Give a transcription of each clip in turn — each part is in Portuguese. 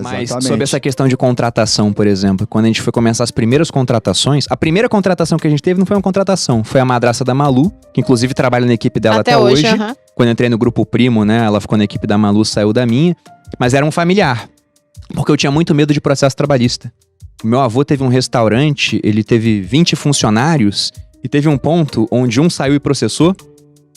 Mas sobre essa questão de contratação, por exemplo, quando a gente foi começar as primeiras contratações, a primeira contratação que a gente teve não foi uma contratação, foi a madraça da Malu, que inclusive trabalha na equipe dela até hoje. Quando eu entrei no grupo Primo, né, ela ficou na equipe da Malu, saiu da minha, mas era um familiar, porque eu tinha muito medo de processo trabalhista. O meu avô teve um restaurante, ele teve 20 funcionários e teve um ponto onde um saiu e processou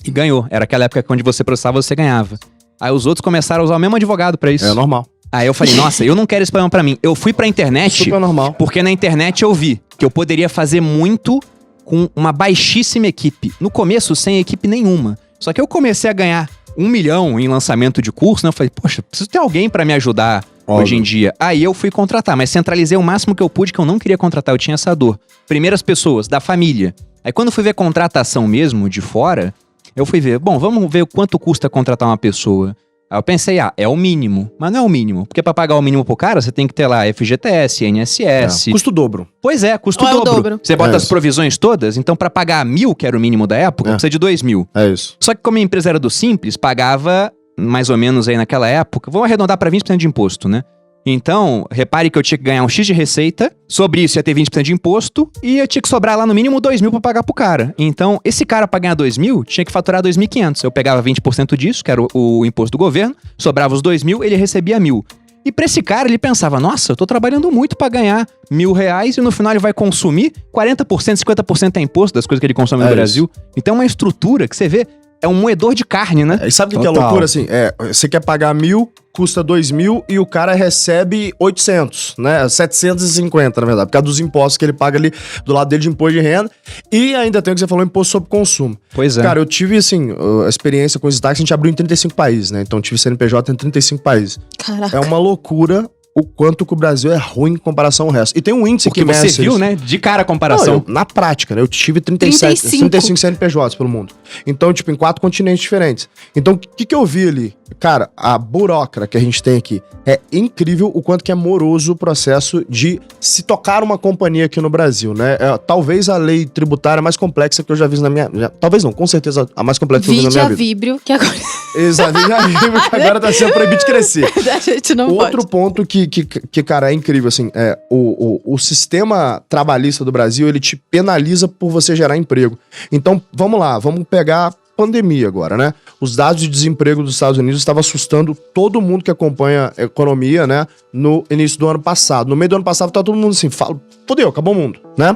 e ganhou. Era aquela época que onde você processava, você ganhava. Aí os outros começaram a usar o mesmo advogado pra isso. É normal. Aí eu falei, nossa, eu não quero esse problema pra mim. Eu fui pra internet, super normal. Porque na internet eu vi que eu poderia fazer muito com uma baixíssima equipe. No começo, sem equipe nenhuma. Só que eu comecei a ganhar 1 milhão em lançamento de curso, né? Eu falei, poxa, preciso ter alguém pra me ajudar hoje em dia. Aí eu fui contratar, mas centralizei o máximo que eu pude, que eu não queria contratar, eu tinha essa dor. Primeiras pessoas, da família. Aí quando eu fui ver contratação mesmo, de fora, eu fui ver, bom, vamos ver quanto custa contratar uma pessoa. Aí eu pensei, é o mínimo. Mas não é o mínimo. Porque pra pagar o mínimo pro cara, você tem que ter lá FGTS, INSS. Custa o dobro. Pois é, custa o dobro. Você bota as provisões todas, então pra pagar 1.000, que era o mínimo da época, precisa de 2.000. É isso. Só que como a empresa era do Simples, pagava mais ou menos aí naquela época, vamos arredondar pra 20% de imposto, né? Então, repare que eu tinha que ganhar um X de receita, sobre isso ia ter 20% de imposto, e eu tinha que sobrar lá no mínimo 2.000 pra pagar pro cara. Então, esse cara pra ganhar 2.000, tinha que faturar 2.500. Eu pegava 20% disso, que era o imposto do governo, sobrava os 2.000, ele recebia 1.000. E pra esse cara, ele pensava, nossa, eu tô trabalhando muito pra ganhar R$1.000 e no final ele vai consumir 40%, 50% é imposto das coisas que ele consome no Brasil. Então é uma estrutura que você vê, é um moedor de carne, né? E sabe o que é loucura, assim? Você quer pagar 1.000, custa 2.000 e o cara recebe 800, né? 750, na verdade, por causa dos impostos que ele paga ali do lado dele de imposto de renda. E ainda tem o que você falou, imposto sobre consumo. Pois é. Cara, eu tive, assim, a experiência com os destaques, a gente abriu em 35 países, né? Então eu tive CNPJ em 35 países. Caraca. É uma loucura o quanto que o Brasil é ruim em comparação ao resto. E tem um índice porque que você viu, né? De cara a comparação. Não, na prática, né? Eu tive 35 CNPJs pelo mundo. Então, tipo, em 4 continentes diferentes. Então, o que eu vi ali? Cara, a burocracia que a gente tem aqui é incrível o quanto que é moroso o processo de se tocar uma companhia aqui no Brasil, né? Talvez a lei tributária mais complexa que eu já vi na minha... Talvez não, com certeza a mais complexa que eu vi na minha vida. Vibrio, que agora... Exato, a Vibrio que agora tá sendo proibido de crescer. A gente não Outro ponto que, cara, é incrível, assim, o sistema trabalhista do Brasil, ele te penaliza por você gerar emprego. Então, vamos lá, vamos pegar pandemia agora, né? Os dados de desemprego dos Estados Unidos estavam assustando todo mundo que acompanha a economia, né? No início do ano passado. No meio do ano passado, tá todo mundo assim, fodeu, acabou o mundo, né?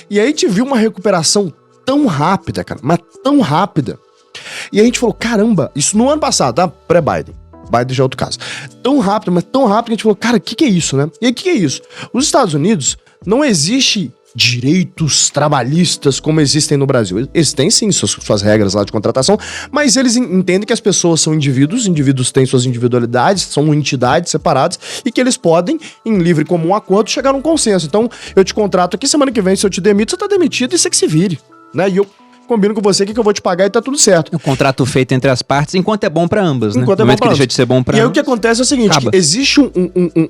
E aí a gente viu uma recuperação tão rápida, cara, mas tão rápida. E a gente falou, caramba, isso no ano passado, tá? Pré-Biden. Biden já é outro caso. Tão rápido, mas tão rápido que a gente falou, cara, o que é isso, né? E aí, o que é isso? Os Estados Unidos, não existe direitos trabalhistas como existem no Brasil. Eles têm sim suas regras lá de contratação, mas eles entendem que as pessoas são indivíduos têm suas individualidades, são entidades separadas e que eles podem, em livre comum acordo, chegar a um consenso. Então, eu te contrato aqui, semana que vem, se eu te demito, você tá demitido e você que se vire, né? E eu combino com você que eu vou te pagar e tá tudo certo. O contrato feito entre as partes, enquanto é bom pra ambas, né? Enquanto é bom pra ambas. deixa de ser bom pra E aí o que acontece é o seguinte, existe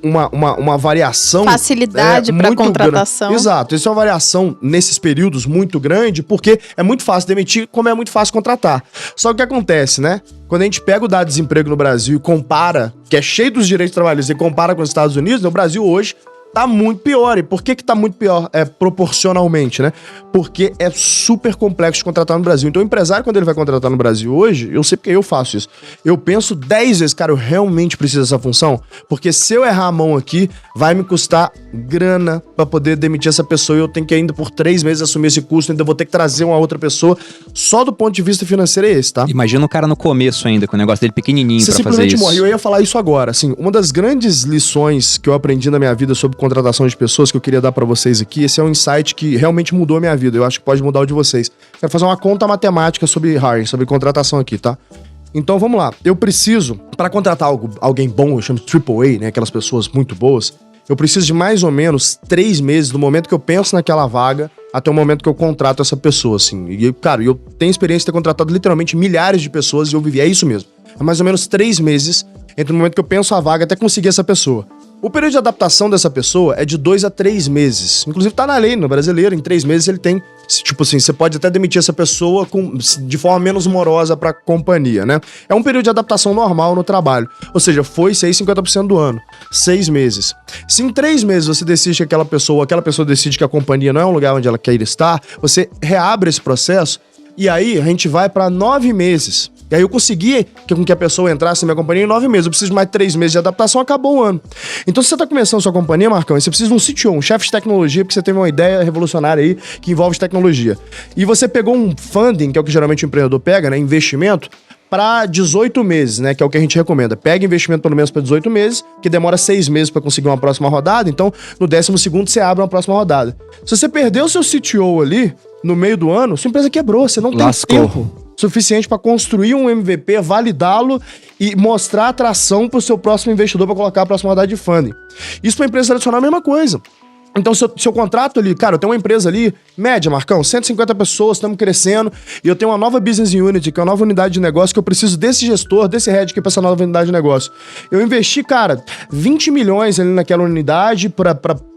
uma variação... Facilidade pra contratação. Exato, existe uma variação nesses períodos muito grande, porque é muito fácil demitir, como é muito fácil contratar. Só que o que acontece, né? Quando a gente pega o dado de desemprego no Brasil e compara, que é cheio dos direitos trabalhistas, e compara com os Estados Unidos, no Brasil hoje tá muito pior. E por que tá muito pior? Proporcionalmente, né? Porque é super complexo de contratar no Brasil. Então o empresário, quando ele vai contratar no Brasil hoje, eu sei porque eu faço isso. Eu penso 10 vezes, cara, eu realmente preciso dessa função? Porque se eu errar a mão aqui, vai me custar grana pra poder demitir essa pessoa e eu tenho que ainda por 3 meses assumir esse custo, ainda vou ter que trazer uma outra pessoa. Só do ponto de vista financeiro é esse, tá? Imagina o cara no começo ainda, com o negócio dele pequenininho pra fazer isso. Você simplesmente morre. Eu ia falar isso agora. Assim, uma das grandes lições que eu aprendi na minha vida sobre contratação de pessoas que eu queria dar pra vocês aqui, esse é um insight que realmente mudou a minha vida. Eu acho que pode mudar o de vocês. Quero fazer uma conta matemática sobre hiring, sobre contratação aqui, tá? Então vamos lá. Eu preciso, para contratar alguém bom, eu chamo de AAA, né? Aquelas pessoas muito boas, eu preciso de mais ou menos 3 meses do momento que eu penso naquela vaga até o momento que eu contrato essa pessoa, assim. E, cara, eu tenho experiência de ter contratado literalmente milhares de pessoas e eu vivi. É isso mesmo. É mais ou menos 3 meses entre o momento que eu penso a vaga até conseguir essa pessoa. O período de adaptação dessa pessoa é de 2 a 3 meses. Inclusive tá na lei, no brasileiro, em 3 meses ele tem Tipo assim, você pode até demitir essa pessoa de forma menos morosa pra companhia, né? É um período de adaptação normal no trabalho. Ou seja, foi-se aí 50% do ano. 6 meses. Se em 3 meses você decide que aquela pessoa decide que a companhia não é um lugar onde ela quer estar, você reabre esse processo e aí a gente vai pra 9 meses. E aí eu consegui que a pessoa entrasse na minha companhia em 9 meses. Eu preciso de mais 3 meses de adaptação, acabou o ano. Então se você tá começando sua companhia, Marcão, você precisa de um CTO, um chefe de tecnologia, porque você teve uma ideia revolucionária aí que envolve tecnologia. E você pegou um funding, que é o que geralmente o empreendedor pega, né? Investimento, para 18 meses, né? Que é o que a gente recomenda. Pega investimento pelo menos para 18 meses, que demora 6 meses para conseguir uma próxima rodada. Então, no 12º você abre uma próxima rodada. Se você perdeu o seu CTO ali, no meio do ano, sua empresa quebrou. Você não tem tempo suficiente para construir um MVP, validá-lo e mostrar atração para o seu próximo investidor para colocar a próxima rodada de funding. Isso para empresa tradicional é a mesma coisa. Então, seu contrato ali, cara, eu tenho uma empresa ali, média, Marcão, 150 pessoas, estamos crescendo, e eu tenho uma nova business unit, que é uma nova unidade de negócio, que eu preciso desse gestor, desse head aqui pra essa nova unidade de negócio. Eu investi, cara, 20 milhões ali naquela unidade pra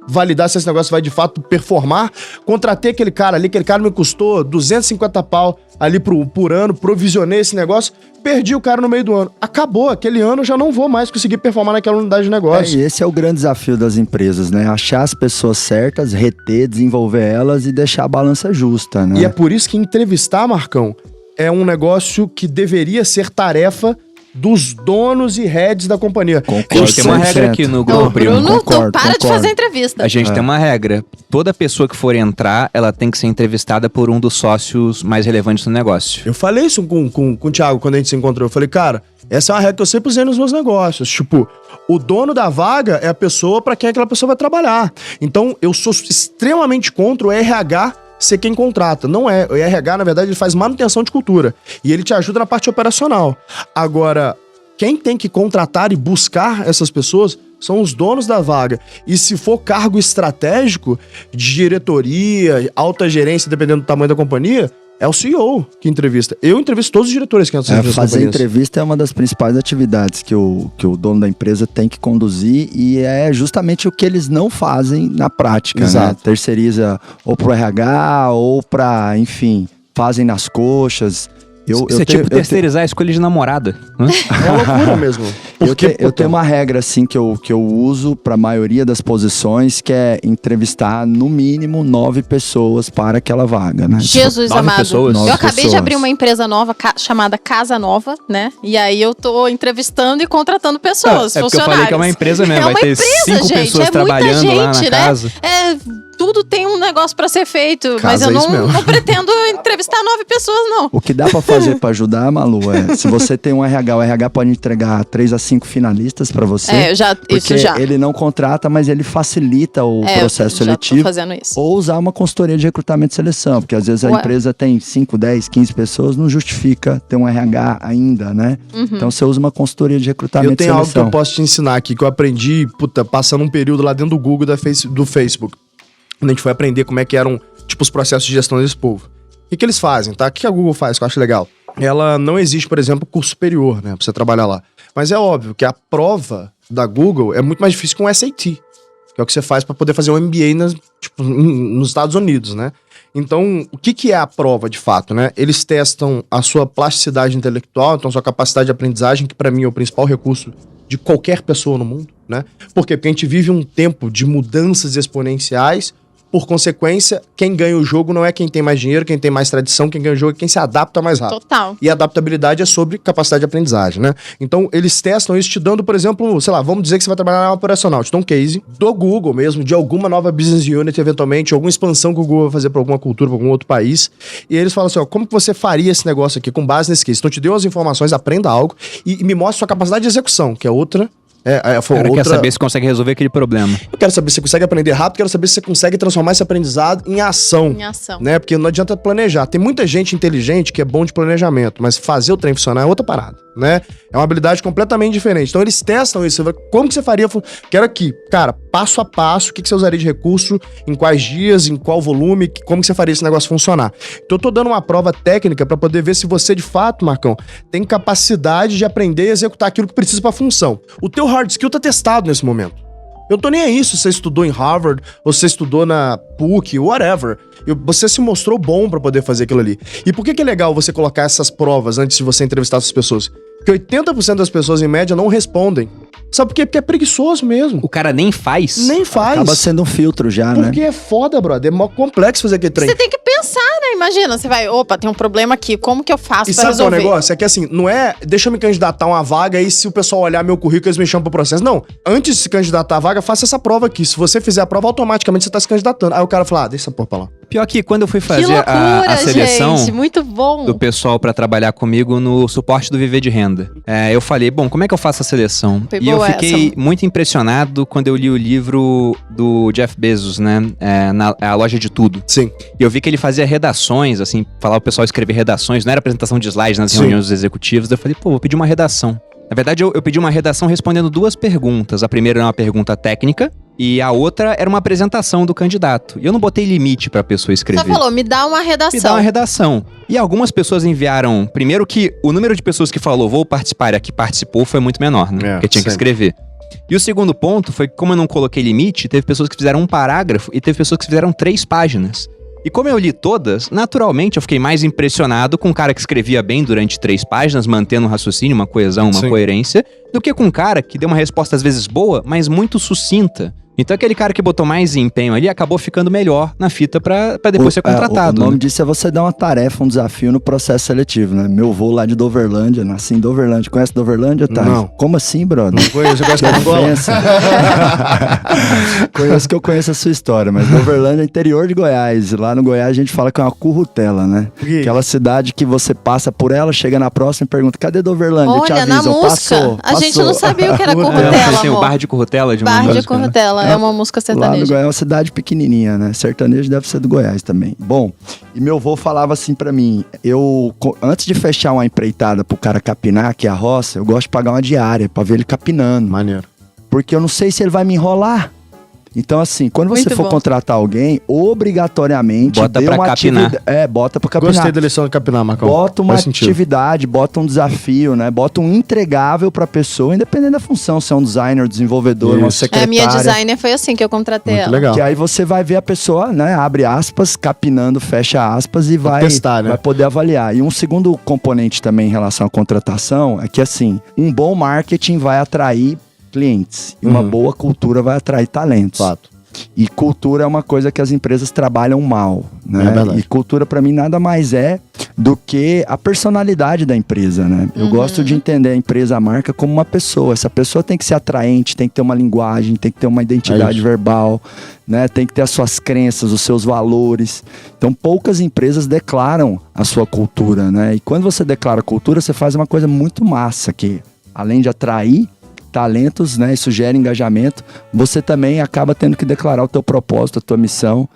validar se esse negócio vai de fato performar. Contratei aquele cara me custou 250 pau ali por ano, provisionei esse negócio, perdi o cara no meio do ano. Acabou, aquele ano eu já não vou mais conseguir performar naquela unidade de negócio. E esse é o grande desafio das empresas, né? Achar as pessoas certas, reter, desenvolver elas e deixar a balança justa, né? E é por isso que entrevistar, Marcão, é um negócio que deveria ser tarefa dos donos e heads da companhia. A gente tem uma regra aqui no Grupo Primo. Bruno, então para de fazer entrevista. A gente tem uma regra. Toda pessoa que for entrar, ela tem que ser entrevistada por um dos sócios mais relevantes do negócio. Eu falei isso com o Thiago quando a gente se encontrou. Eu falei, cara, essa é uma regra que eu sempre usei nos meus negócios. Tipo, o dono da vaga é a pessoa para quem aquela pessoa vai trabalhar. Então, eu sou extremamente contra o RH ser quem contrata. Não é. O RH, na verdade, ele faz manutenção de cultura. E ele te ajuda na parte operacional. Agora, quem tem que contratar e buscar essas pessoas são os donos da vaga. E se for cargo estratégico, de diretoria, alta gerência, dependendo do tamanho da companhia, é o CEO que entrevista. Eu entrevisto todos os diretores que entram nas fazer entrevista é uma das principais atividades que o dono da empresa tem que conduzir e é justamente o que eles não fazem na prática. Exato. Né? Terceiriza ou pro RH ou pra, enfim, fazem nas coxas. Isso é tipo terceirizar a escolha de namorada. Né? É uma loucura mesmo. Eu tenho uma regra, assim, que eu uso para a maioria das posições, que é entrevistar, no mínimo, 9 pessoas para aquela vaga, né? Jesus 9 amado. pessoas? Eu acabei pessoas. de abrir uma empresa nova chamada Casa Nova, né? E aí eu tô entrevistando e contratando pessoas, É porque eu falei que é uma empresa mesmo. Vai ter 5 pessoas trabalhando lá na casa. Tudo tem um negócio pra ser feito, Casa mas eu é isso mesmo. não pretendo entrevistar 9 pessoas, não. O que dá pra fazer pra ajudar, Malu, se você tem um RH, o RH pode entregar 3 a 5 finalistas pra você. Isso já. Ele não contrata, mas ele facilita o processo eu já seletivo. tô fazendo isso. Ou usar uma consultoria de recrutamento e seleção, porque às vezes a empresa tem 5, 10, 15 pessoas, não justifica ter um RH ainda, né? Uhum. Então você usa uma consultoria de recrutamento e seleção. Eu tenho algo que eu posso te ensinar aqui, que eu aprendi, passando um período lá dentro do Google do Facebook. Quando a gente foi aprender como é que eram, tipo, os processos de gestão desse povo. O que eles fazem, tá? O que a Google faz, que eu acho legal? Ela não existe, por exemplo, curso superior, né? Pra você trabalhar lá. Mas é óbvio que a prova da Google é muito mais difícil que um SAT. Que é o que você faz para poder fazer um MBA nos Estados Unidos, né? Então, o que é a prova, de fato, né? Eles testam a sua plasticidade intelectual, então a sua capacidade de aprendizagem, que para mim é o principal recurso de qualquer pessoa no mundo, né? Por quê? Porque a gente vive um tempo de mudanças exponenciais. Por consequência, quem ganha o jogo não é quem tem mais dinheiro, quem tem mais tradição, quem ganha o jogo é quem se adapta mais rápido. Total. E a adaptabilidade é sobre capacidade de aprendizagem, né? Então, eles testam isso te dando, por exemplo, sei lá, vamos dizer que você vai trabalhar na área operacional, te dão um case do Google mesmo, de alguma nova business unit, eventualmente, alguma expansão que o Google vai fazer para alguma cultura, para algum outro país. E eles falam assim, ó, como que você faria esse negócio aqui com base nesse case? Então, te deu as informações, aprenda algo e me mostra sua capacidade de execução, que é outra... Quer saber se consegue resolver aquele problema. Eu quero saber se você consegue aprender rápido, quero saber se você consegue transformar esse aprendizado em ação. Né? Porque não adianta planejar. Tem muita gente inteligente que é bom de planejamento, mas fazer o trem funcionar é outra parada, né? É uma habilidade completamente diferente. Então eles testam isso. Como que você faria? Quero aqui, cara, passo a passo, o que você usaria de recurso, em quais dias, em qual volume, como que você faria esse negócio funcionar. Então eu tô dando uma prova técnica para poder ver se você, de fato, Marcão, tem capacidade de aprender e executar aquilo que precisa pra função. O teu hard skill tá testado nesse momento. Eu tô nem aí se você estudou em Harvard ou se você estudou na PUC, whatever. Você se mostrou bom pra poder fazer aquilo ali. E por que é legal você colocar essas provas antes de você entrevistar essas pessoas? Porque 80% das pessoas, em média, não respondem. Sabe por quê? Porque é preguiçoso mesmo. O cara nem faz. Nem faz. Acaba sendo um filtro já, né? Porque é foda, brother. É mó complexo fazer aquele trem. Você tem que pensar, né? Imagina, você vai, opa, tem um problema aqui, como que eu faço E pra sabe qual é o resolver? negócio? É que assim, não é deixa eu me candidatar a uma vaga e se o pessoal olhar meu currículo, eles me chamam pro processo. Não. Antes de se candidatar à vaga, faça essa prova aqui. Se você fizer a prova, automaticamente você tá se candidatando. Aí o cara fala, deixa essa porra pra lá. Pior que quando eu fui Que fazer loucura, a seleção gente, muito bom. do pessoal pra trabalhar comigo no suporte do Viver de Renda, eu falei, bom, como é que eu faço a seleção? Foi E eu boa fiquei essa. muito impressionado quando eu li o livro do Jeff Bezos, né? A Loja de Tudo. Sim. E eu vi que ele fazia redações, assim, falava o pessoal escrever redações, não era apresentação de slides nas Sim. reuniões dos executivos. Eu falei, pô, vou pedir uma redação. Na verdade, eu pedi uma redação respondendo 2 perguntas. A primeira era uma pergunta técnica e a outra era uma apresentação do candidato. E eu não botei limite pra pessoa escrever. Só falou, me dá uma redação. Me dá uma redação. E algumas pessoas enviaram... Primeiro que o número de pessoas que falou vou participar e a que participou foi muito menor, né? Porque tinha que sempre. escrever. E o segundo ponto foi que, como eu não coloquei limite, teve pessoas que fizeram 1 parágrafo e teve pessoas que fizeram 3 páginas. E como eu li todas, naturalmente eu fiquei mais impressionado com um cara que escrevia bem durante 3 páginas, mantendo um raciocínio, uma coesão, uma Sim. coerência, do que com um cara que deu uma resposta às vezes boa, mas muito sucinta. Então aquele cara que botou mais empenho ali acabou ficando melhor na fita pra depois ser contratado. O nome né? disso é você dar uma tarefa, um desafio no processo seletivo, né? Meu vô lá de Doverlândia, nasci em Doverlândia. Conhece Doverlândia, tá? Não. Como assim, brother? Não conheço, eu gosto Que de Angola. ofensa. Conheço que eu conheço a sua história, mas Doverlândia é interior de Goiás. Lá no Goiás a gente fala que é uma currutela, né? Por quê? Aquela cidade que você passa por ela, chega na próxima e pergunta, cadê Olha, Doverlândia? Te na avisam, música. A gente não sabia o que era Currutela. Currutela, Tem o amor. Bar de Currutela de uma Bar de música, né? Currutela, é uma música Lá no sertaneja. Goiás é uma cidade pequenininha, né? Sertanejo deve ser do Goiás também. Bom, e meu avô falava assim pra mim, antes de fechar uma empreitada pro cara capinar, que é a roça, eu gosto de pagar uma diária pra ver ele capinando. Maneiro. Porque eu não sei se ele vai me enrolar. Então, assim, quando você Muito for bom. contratar alguém, obrigatoriamente Bota dê pra uma capinar. atividade. Bota pra capinar. Gostei da lição do Capinar, Marcão. Bota uma Faz sentido. atividade, bota um desafio, né? Bota um entregável pra pessoa, independente da função, se é um designer, desenvolvedor, uma Isso. É, a secretária. minha designer foi assim que eu contratei Muito ela. legal. Que aí você vai ver a pessoa, né? Abre aspas, capinando, fecha aspas e vai, testar, né? vai poder avaliar. E um segundo componente também em relação à contratação é que, assim, um bom marketing vai atrair clientes. E uma Uhum. boa cultura vai atrair talentos. Fato. E cultura é uma coisa que as empresas trabalham mal, né? É verdade. E cultura pra mim nada mais é do que a personalidade da empresa, né? Eu gosto de entender a empresa, a marca como uma pessoa. Essa pessoa tem que ser atraente, tem que ter uma linguagem, tem que ter uma identidade isso. verbal, né? Tem que ter as suas crenças, os seus valores. Então poucas empresas declaram a sua cultura, né? E quando você declara cultura, você faz uma coisa muito massa que, além de atrair talentos, né? Isso gera engajamento. Você também acaba tendo que declarar o teu propósito, a tua missão.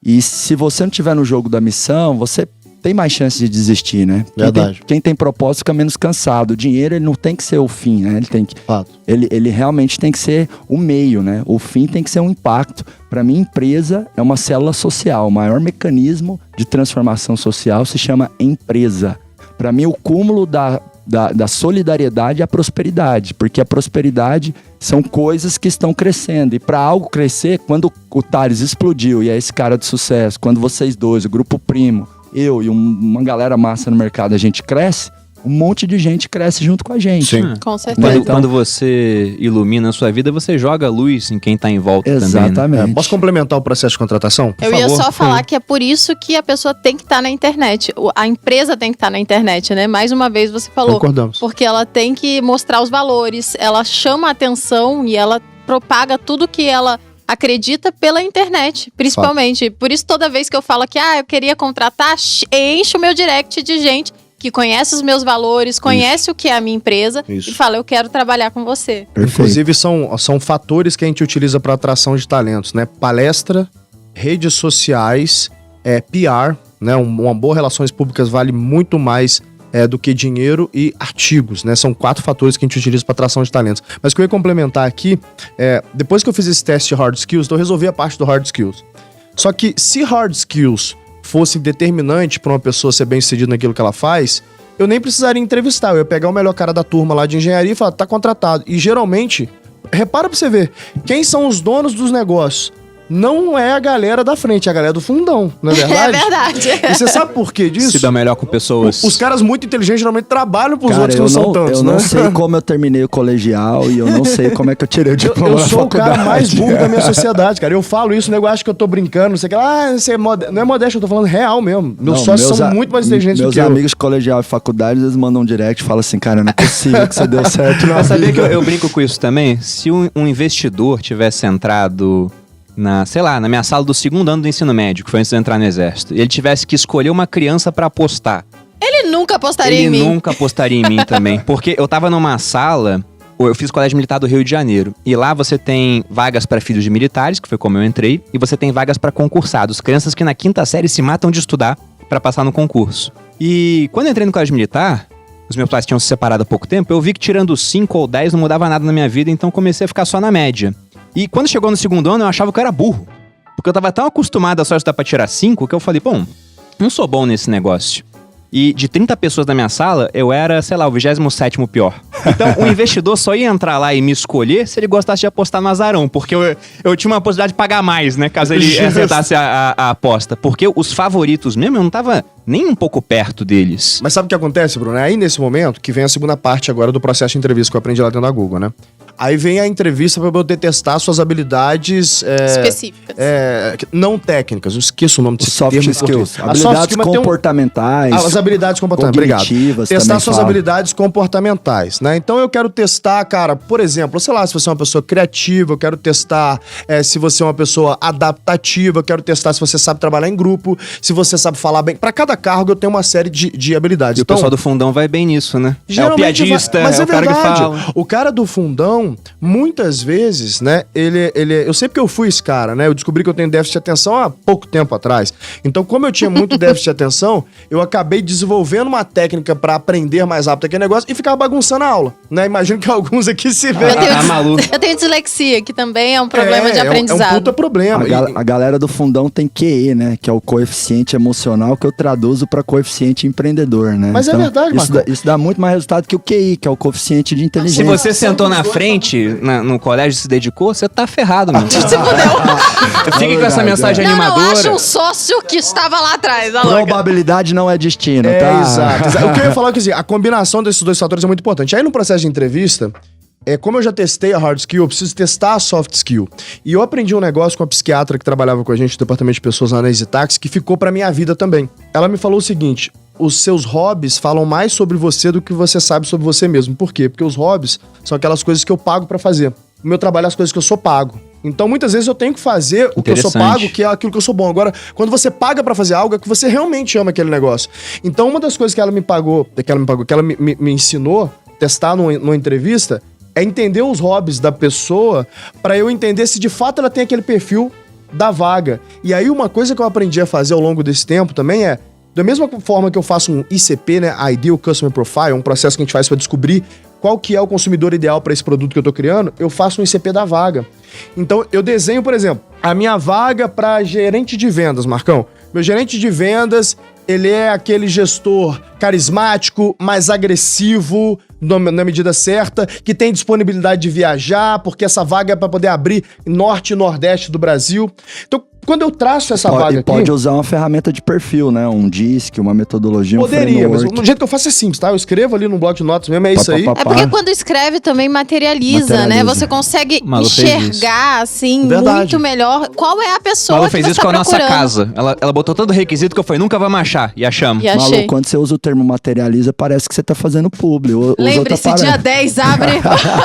E se você não estiver no jogo da missão, você tem mais chance de desistir, né? Verdade. Quem tem propósito fica menos cansado. O dinheiro, ele não tem que ser o fim, né? Fato. Ele realmente tem que ser o meio, né? O fim tem que ser um impacto. Para mim, empresa é uma célula social. O maior mecanismo de transformação social se chama empresa. Para mim, o cúmulo da solidariedade e a prosperidade, porque a prosperidade são coisas que estão crescendo, e para algo crescer, quando o Thales explodiu e é esse cara de sucesso, quando vocês dois, o Grupo Primo, eu e uma galera massa no mercado, a gente cresce, um monte de gente cresce junto com a gente. Sim. Com certeza. Quando você ilumina a sua vida, você joga luz em quem tá em volta também. Né? Exatamente. Posso complementar o processo de contratação? Eu ia favor. só falar que é por isso que a pessoa tem que estar na internet. A empresa tem que estar na internet, né? Mais uma vez você falou. Concordamos. Porque ela tem que mostrar os valores, ela chama a atenção e ela propaga tudo que ela acredita pela internet, principalmente. Por isso, toda vez que eu falo que eu queria contratar, enche o meu direct de gente que conhece os meus valores, conhece o que é a minha empresa Isso. e fala, eu quero trabalhar com você. Perfeito. Inclusive, são fatores que a gente utiliza para atração de talentos, né? Palestra, redes sociais, PR, né? Uma boa relações públicas vale muito mais do que dinheiro, e artigos, né? São 4 fatores que a gente utiliza para atração de talentos. Mas o que eu ia complementar aqui, depois que eu fiz esse teste de hard skills, eu resolvi a parte do hard skills. Só que se hard skills fosse determinante para uma pessoa ser bem-sucedida naquilo que ela faz, eu nem precisaria entrevistar. Eu ia pegar o melhor cara da turma lá de engenharia e falar, tá contratado. E geralmente, repara pra você ver, quem são os donos dos negócios? não é a galera da frente, é a galera do fundão, não é verdade? É verdade. E você sabe por quê disso? Se dá melhor com pessoas. Os caras muito inteligentes geralmente trabalham pros Cara, outros que não são tantos, eu né? não sei como eu terminei o colegial e eu não sei como é que eu tirei o diploma Eu na sou o cara faculdade. mais burro da minha sociedade, cara. Eu falo isso, o nego acha que eu tô brincando, não sei o que lá. Você não é modéstia, eu tô falando real mesmo. Meus sócios são muito mais inteligentes do que eu. Meus amigos de colegial e faculdade, eles mandam um direct e falam assim, cara, não é possível que você deu certo na Mas sabia que vida. eu brinco com isso também? Se um investidor tivesse entrado na minha sala do 2º ano do ensino médio, que foi antes de eu entrar no exército, e ele tivesse que escolher uma criança pra apostar, Ele nunca apostaria ele em mim. nunca apostaria em mim também. Porque eu tava numa sala, eu fiz colégio militar do Rio de Janeiro, e lá você tem vagas pra filhos de militares, que foi como eu entrei, e você tem vagas pra concursados, crianças que na 5ª série se matam de estudar pra passar no concurso. E quando eu entrei no colégio militar, os meus pais tinham se separado há pouco tempo, eu vi que tirando 5 ou 10 não mudava nada na minha vida, então comecei a ficar só na média. E quando chegou no 2º ano, eu achava que eu era burro. Porque eu tava tão acostumado a só estudar pra tirar 5, que eu falei, bom, não sou bom nesse negócio. E de 30 pessoas da minha sala, eu era, sei lá, o 27º pior. Então, o investidor só ia entrar lá e me escolher se ele gostasse de apostar no azarão. Porque eu tinha uma possibilidade de pagar mais, né? Caso ele acertasse a aposta. Porque os favoritos mesmo, eu não tava nem um pouco perto deles. Mas sabe o que acontece, Bruno? É aí nesse momento que vem a segunda parte agora do processo de entrevista que eu aprendi lá dentro da Google, né? Aí vem a entrevista pra poder testar suas habilidades Específicas. não técnicas. Eu esqueço o nome desse Soft termo em skills, português. A soft habilidades skill, mas tem comportamentais. as habilidades comportamentais, obrigado. cognitivas Testar também suas fala. habilidades comportamentais, né? Então eu quero testar, cara, por exemplo, sei lá, se você é uma pessoa criativa, eu quero testar se você é uma pessoa adaptativa, eu quero testar se você sabe trabalhar em grupo, se você sabe falar bem. Pra cada cargo eu tenho uma série de habilidades. E o pessoal do fundão vai bem nisso, né? É o Geralmente piadista, mas é o cara que fala. O cara do fundão, muitas vezes, né, eu sei porque eu fui esse cara, né, eu descobri que eu tenho déficit de atenção há pouco tempo atrás. Então, como eu tinha muito déficit de atenção, eu acabei desenvolvendo uma técnica pra aprender mais rápido aquele negócio e ficava bagunçando a aula, né? Imagino que alguns aqui se veem. Eu tenho dislexia, que também é um problema de aprendizado. É um puta problema. A galera do fundão tem QE, né? Que é o coeficiente emocional que eu traduzo pra coeficiente empreendedor, né? Mas é verdade, isso Marcão. isso dá muito mais resultado que o QI, que é o coeficiente de Se inteligência. você sentou na frente, no colégio e se dedicou, você tá ferrado, mano. Se fudeu. Fique com essa mensagem Não, animadora. acha um sócio que estava lá atrás. A louca. Probabilidade não é destino, tá? Exato. O que eu ia falar é que assim, a combinação desses dois fatores é muito importante. Aí no processo de entrevista, como eu já testei a hard skill, eu preciso testar a soft skill. E eu aprendi um negócio com a psiquiatra que trabalhava com a gente no departamento de pessoas lá na EasyTaxi, que ficou pra minha vida também. Ela me falou o seguinte: os seus hobbies falam mais sobre você do que você sabe sobre você mesmo. Por quê? Porque os hobbies são aquelas coisas que eu pago pra fazer. O meu trabalho é as coisas que eu sou pago. Então, muitas vezes eu tenho que fazer o que eu sou pago, que é aquilo que eu sou bom. Agora, quando você paga pra fazer algo, é que você realmente ama aquele negócio. Então, uma das coisas que ela me ensinou, testar numa entrevista, é entender os hobbies da pessoa pra eu entender se de fato ela tem aquele perfil da vaga. E aí, uma coisa que eu aprendi a fazer ao longo desse tempo também é, da mesma forma que eu faço um ICP, né, Ideal Customer Profile, um processo que a gente faz pra descobrir qual que é o consumidor ideal para esse produto que eu tô criando, eu faço um ICP da vaga. Então, eu desenho, por exemplo, a minha vaga para gerente de vendas, Marcão. Meu gerente de vendas, ele é aquele gestor carismático, mais agressivo, na medida certa, que tem disponibilidade de viajar, porque essa vaga é para poder abrir norte e nordeste do Brasil. Então, quando eu traço essa vaga aqui... Pode usar uma ferramenta de perfil, né? Um DISC, uma metodologia, Poderia, mas framework. o jeito que eu faço é simples, tá? Eu escrevo ali no bloco de notas mesmo, é isso aí. É porque quando escreve também materializa, né? Você consegue enxergar, assim, Verdade. muito melhor qual é a pessoa Malu que fez você isso tá com a nossa procurando. casa. Ela botou todo o requisito que eu falei, nunca vamos achar. E achamos. E achei. Malu, quando você usa o termo materializa, parece que você tá fazendo publi. Lembre-se, dia 10 abre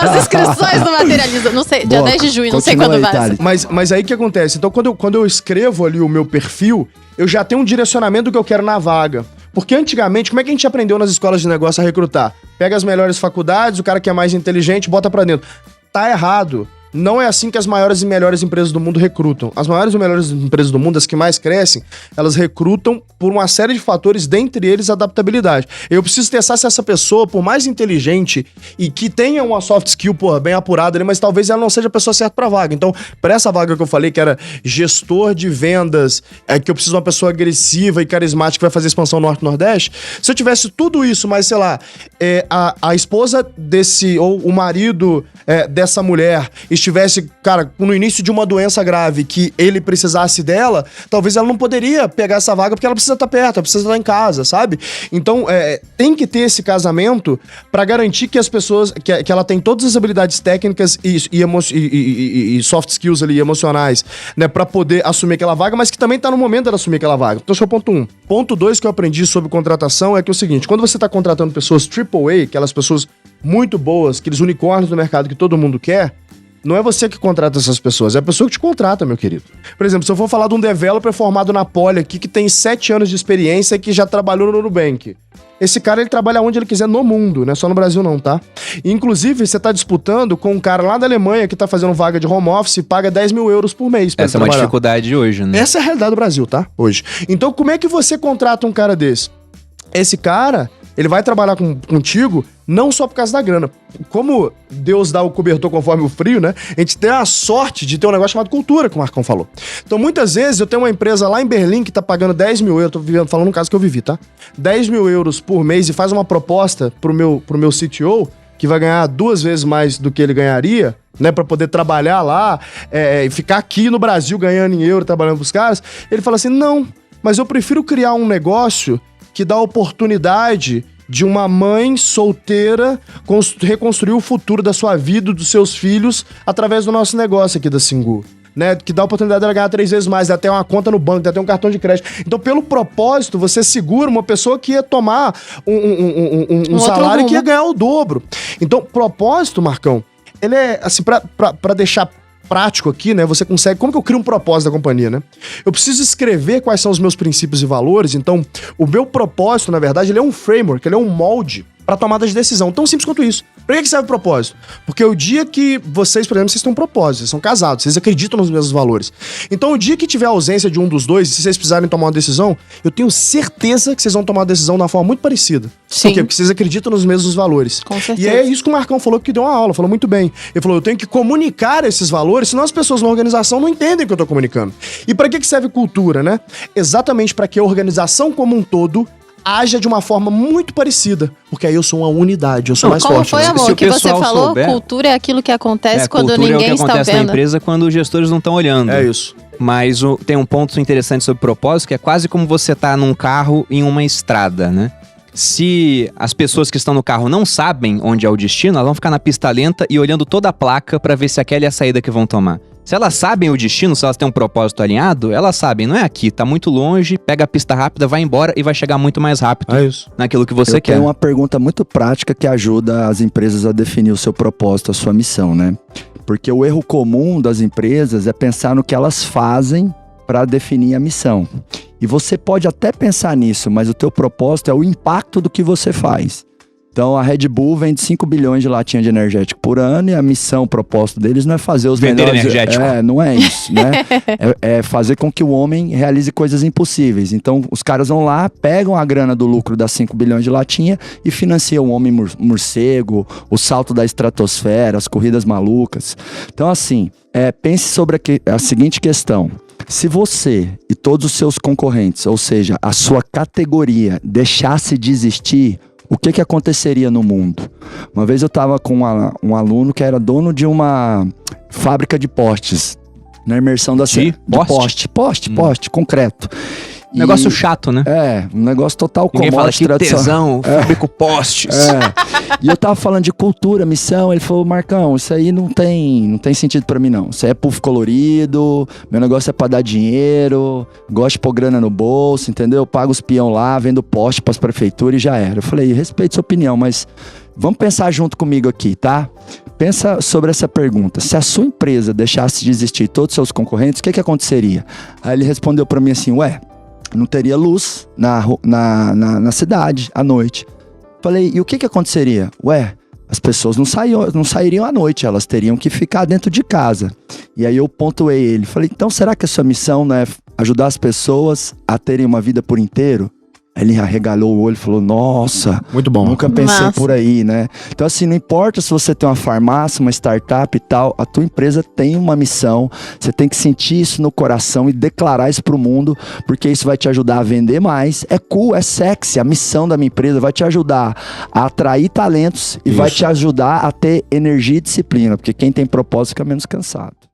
as inscrições do Materializa. Não sei, dia 10 de junho, não sei quando vai. Mas aí o que acontece? Então, quando eu escrevo ali o meu perfil, eu já tenho um direcionamento do que eu quero na vaga. Porque antigamente, como é que a gente aprendeu nas escolas de negócio a recrutar? Pega as melhores faculdades, o cara que é mais inteligente, bota pra dentro. Tá errado. Não é assim que as maiores e melhores empresas do mundo recrutam. As maiores e melhores empresas do mundo, as que mais crescem, elas recrutam por uma série de fatores, dentre eles a adaptabilidade. Eu preciso testar se essa pessoa, por mais inteligente e que tenha uma soft skill, bem apurada ali, mas talvez ela não seja a pessoa certa pra vaga. Então, pra essa vaga que eu falei, que era gestor de vendas, que eu preciso de uma pessoa agressiva e carismática que vai fazer expansão norte-nordeste, se eu tivesse tudo isso, mas sei lá, a esposa desse, ou o marido dessa mulher estivesse, cara, no início de uma doença grave que ele precisasse dela, talvez ela não poderia pegar essa vaga porque ela precisa estar perto, ela precisa estar em casa, sabe? Então, tem que ter esse casamento pra garantir que as pessoas, que ela tem todas as habilidades técnicas e soft skills ali, emocionais, né, pra poder assumir aquela vaga, mas que também tá no momento dela assumir aquela vaga. Então, esse é o ponto 1. Ponto 2 que eu aprendi sobre contratação é que é o seguinte, quando você tá contratando pessoas AAA, aquelas pessoas muito boas, aqueles unicórnios do mercado que todo mundo quer, não é você que contrata essas pessoas, é a pessoa que te contrata, meu querido. Por exemplo, se eu for falar de um developer formado na Poli aqui, que tem 7 anos de experiência e que já trabalhou no Nubank. Esse cara, ele trabalha onde ele quiser no mundo, não é só no Brasil não, tá? E, inclusive, você tá disputando com um cara lá da Alemanha que tá fazendo vaga de home office e paga 10 mil euros por mês pra Essa é uma dificuldade de hoje, né? Essa é a realidade do Brasil, tá? Hoje. Então, como é que você contrata um cara desse? Esse cara, ele vai trabalhar contigo não só por causa da grana. Como Deus dá o cobertor conforme o frio, né? A gente tem a sorte de ter um negócio chamado cultura, como o Marcão falou. Então, muitas vezes, eu tenho uma empresa lá em Berlim que tá pagando 10 mil euros, falando um caso que eu vivi, tá? 10 mil euros por mês e faz uma proposta pro meu CTO, que vai ganhar 2 vezes mais do que ele ganharia, né? Pra poder trabalhar lá e ficar aqui no Brasil ganhando em euro, trabalhando pros caras. Ele fala assim, não, mas eu prefiro criar um negócio que dá oportunidade de uma mãe solteira reconstruir o futuro da sua vida e dos seus filhos através do nosso negócio aqui da Singu. Né, que dá a oportunidade dela ganhar 3 vezes mais, dá até uma conta no banco, dá até um cartão de crédito. Então, pelo propósito, você segura uma pessoa que ia tomar um salário que ia ganhar o dobro. Então, propósito, Marcão, ele é, assim, pra deixar prático aqui, né? Você consegue... Como que eu crio um propósito da companhia, né? Eu preciso escrever quais são os meus princípios e valores. Então, o meu propósito, na verdade, ele é um framework, ele é um molde para tomada de decisão. Tão simples quanto isso. Pra que serve o propósito? Porque o dia que vocês, por exemplo, vocês têm um propósito, vocês são casados, vocês acreditam nos mesmos valores. Então, o dia que tiver ausência de um dos dois, se vocês precisarem tomar uma decisão, eu tenho certeza que vocês vão tomar uma decisão de uma forma muito parecida. Sim. Por quê? Porque vocês acreditam nos mesmos valores. Com certeza. E é isso que o Marcão falou, que deu uma aula, falou muito bem. Ele falou, eu tenho que comunicar esses valores, senão as pessoas na organização não entendem o que eu tô comunicando. E para que serve cultura, né? Exatamente para que a organização como um todo haja de uma forma muito parecida. Porque aí eu sou uma unidade, eu sou mais Como forte. foi, né? amor, Se o que você pessoal falou? souber- Cultura é aquilo que acontece quando cultura ninguém é o que está acontece na vendo. empresa quando os gestores não estão olhando. É isso. Mas tem um ponto interessante sobre propósito, que é quase como você tá num carro em uma estrada, né? Se as pessoas que estão no carro não sabem onde é o destino, elas vão ficar na pista lenta e olhando toda a placa pra ver se aquela é a saída que vão tomar. Se elas sabem o destino, se elas têm um propósito alinhado, elas sabem, não é aqui, tá muito longe, pega a pista rápida, vai embora e vai chegar muito mais rápido É isso. naquilo que você Eu quer. tenho uma pergunta muito prática que ajuda as empresas a definir o seu propósito, a sua missão, né? Porque o erro comum das empresas é pensar no que elas fazem para definir a missão. E você pode até pensar nisso, mas o teu propósito é o impacto do que você faz. Então a Red Bull vende 5 bilhões de latinha de energético por ano e a missão, o propósito deles não é fazer os Vender melhores... energético. Não é isso, né? é fazer com que o homem realize coisas impossíveis. Então os caras vão lá, pegam a grana do lucro das 5 bilhões de latinha e financiam o homem morcego, o salto da estratosfera, as corridas malucas. Então assim, pense sobre a seguinte questão. Se você e todos os seus concorrentes, ou seja, a sua categoria, deixasse de existir, o que aconteceria no mundo? Uma vez eu estava com um aluno que era dono de uma fábrica de postes, na imersão da poste, concreto. E- Negócio chato, né? um negócio total Ninguém fala commodity que tradicional. tesão, fabrico postes. E eu tava falando de cultura, missão, ele falou, Marcão, isso aí não tem sentido pra mim não. Isso aí é puff colorido, meu negócio é pra dar dinheiro, gosto de pôr grana no bolso, entendeu? Eu pago os peão lá, vendo poste pras prefeituras e já era. Eu falei, respeito sua opinião, mas vamos pensar junto comigo aqui, tá? Pensa sobre essa pergunta. Se a sua empresa deixasse de existir todos os seus concorrentes, o que aconteceria? Aí ele respondeu pra mim assim, não teria luz na cidade à noite. Falei, e o que aconteceria? As pessoas não sairiam à noite, elas teriam que ficar dentro de casa. E aí eu pontuei ele. Falei, então será que a sua missão não é ajudar as pessoas a terem uma vida por inteiro? Aí ele arregalou o olho e falou, nossa, Muito bom. nunca pensei Massa. por aí, né? Então assim, não importa se você tem uma farmácia, uma startup e tal, a tua empresa tem uma missão, você tem que sentir isso no coração e declarar isso pro mundo, porque isso vai te ajudar a vender mais, é cool, é sexy, a missão da minha empresa vai te ajudar a atrair talentos e vai Isso. te ajudar a ter energia e disciplina, porque quem tem propósito fica menos cansado.